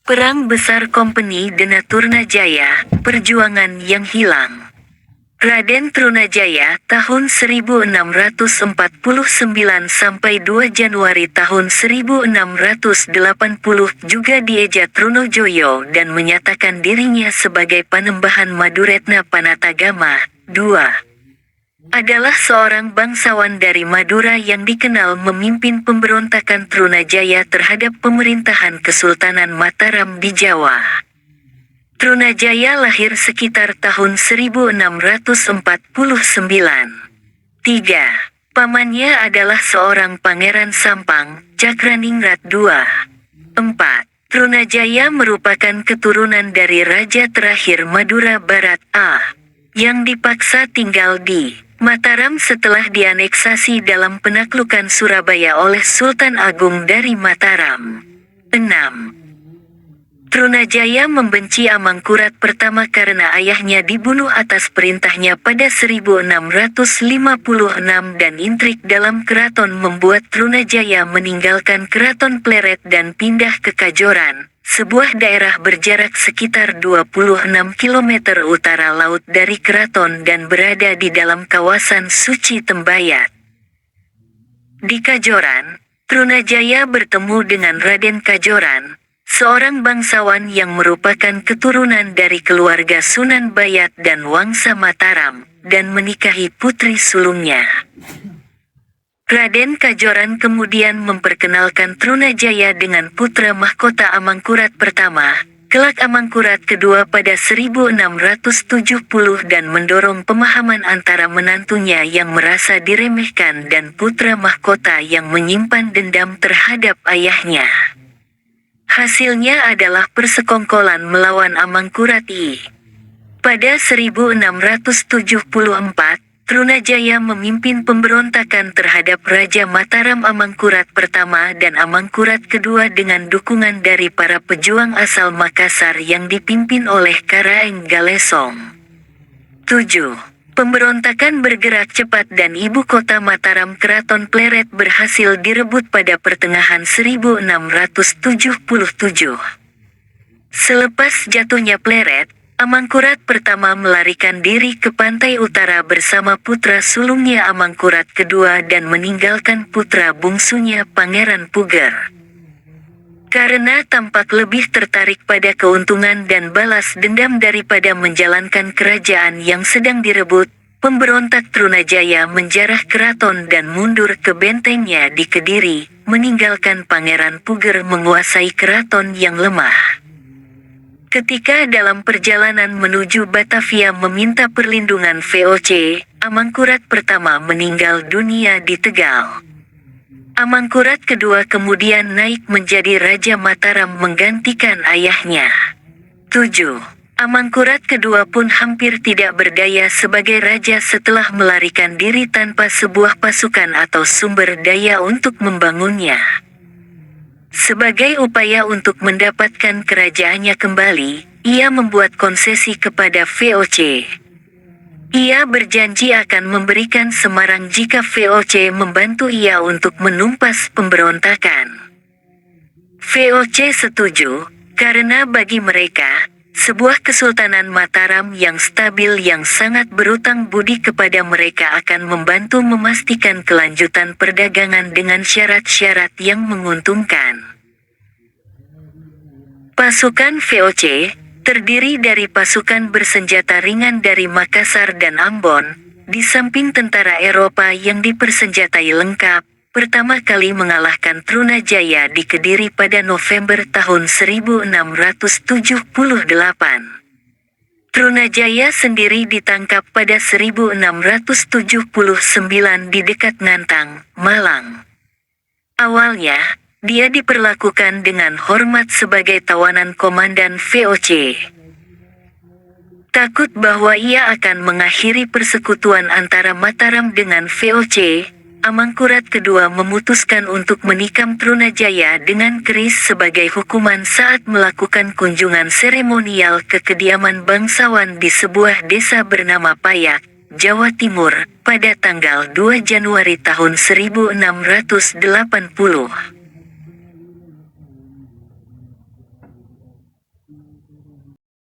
Perang Besar Kompeni Dena Trunajaya, Perjuangan yang Hilang. Raden Trunajaya tahun 1649 sampai 2 Januari tahun 1680 juga dieja Trunojoyo dan menyatakan dirinya sebagai Panembahan Maduretna Panatagama. 2. Adalah seorang bangsawan dari Madura yang dikenal memimpin pemberontakan Trunajaya terhadap pemerintahan Kesultanan Mataram di Jawa. Trunajaya lahir sekitar tahun 1649. 3. Pamannya adalah seorang Pangeran Sampang, Cakraningrat II. 4. Trunajaya merupakan keturunan dari Raja terakhir Madura Barat yang dipaksa tinggal di Mataram setelah dianeksasi dalam penaklukan Surabaya oleh Sultan Agung dari Mataram. 6. Trunajaya membenci Amangkurat pertama karena ayahnya dibunuh atas perintahnya pada 1656 dan intrik dalam keraton membuat Trunajaya meninggalkan keraton Pleret dan pindah ke Kajoran, sebuah daerah berjarak sekitar 26 km utara laut dari keraton dan berada di dalam kawasan suci Tembayat. Di Kajoran, Trunajaya bertemu dengan Raden Kajoran, seorang bangsawan yang merupakan keturunan dari keluarga Sunan Bayat dan Wangsa Mataram, dan menikahi putri sulungnya. Raden Kajoran kemudian memperkenalkan Trunajaya dengan putra mahkota Amangkurat pertama, kelak Amangkurat kedua pada 1670 dan mendorong pemahaman antara menantunya yang merasa diremehkan dan putra mahkota yang menyimpan dendam terhadap ayahnya. Hasilnya adalah persekongkolan melawan Amangkurat I. Pada 1674, Trunajaya memimpin pemberontakan terhadap Raja Mataram Amangkurat pertama dan Amangkurat kedua dengan dukungan dari para pejuang asal Makassar yang dipimpin oleh Karaeng Galesong. 7. Pemberontakan bergerak cepat dan ibu kota Mataram Keraton Pleret berhasil direbut pada pertengahan 1677. Selepas jatuhnya Pleret, Amangkurat pertama melarikan diri ke pantai utara bersama putra sulungnya Amangkurat kedua dan meninggalkan putra bungsunya Pangeran Puger. Karena tampak lebih tertarik pada keuntungan dan balas dendam daripada menjalankan kerajaan yang sedang direbut, pemberontak Trunajaya menjarah keraton dan mundur ke bentengnya di Kediri, meninggalkan Pangeran Puger menguasai keraton yang lemah. Ketika dalam perjalanan menuju Batavia meminta perlindungan VOC, Amangkurat pertama meninggal dunia di Tegal. Amangkurat kedua kemudian naik menjadi Raja Mataram menggantikan ayahnya. 7. Amangkurat kedua pun hampir tidak berdaya sebagai raja setelah melarikan diri tanpa sebuah pasukan atau sumber daya untuk membangunnya. Sebagai upaya untuk mendapatkan kerajaannya kembali, ia membuat konsesi kepada VOC. Ia berjanji akan memberikan Semarang jika VOC membantu ia untuk menumpas pemberontakan. VOC setuju, karena bagi mereka, sebuah Kesultanan Mataram yang stabil yang sangat berutang budi kepada mereka akan membantu memastikan kelanjutan perdagangan dengan syarat-syarat yang menguntungkan. Pasukan VOC terdiri dari pasukan bersenjata ringan dari Makassar dan Ambon, di samping tentara Eropa yang dipersenjatai lengkap, pertama kali mengalahkan Trunajaya di Kediri pada November tahun 1678. Trunajaya sendiri ditangkap pada 1679 di dekat Ngantang, Malang. Awalnya, dia diperlakukan dengan hormat sebagai tawanan komandan VOC. Takut bahwa ia akan mengakhiri persekutuan antara Mataram dengan VOC, Amangkurat kedua memutuskan untuk menikam Trunajaya dengan keris sebagai hukuman saat melakukan kunjungan seremonial ke kediaman bangsawan di sebuah desa bernama Payak, Jawa Timur, pada tanggal 2 Januari tahun 1680.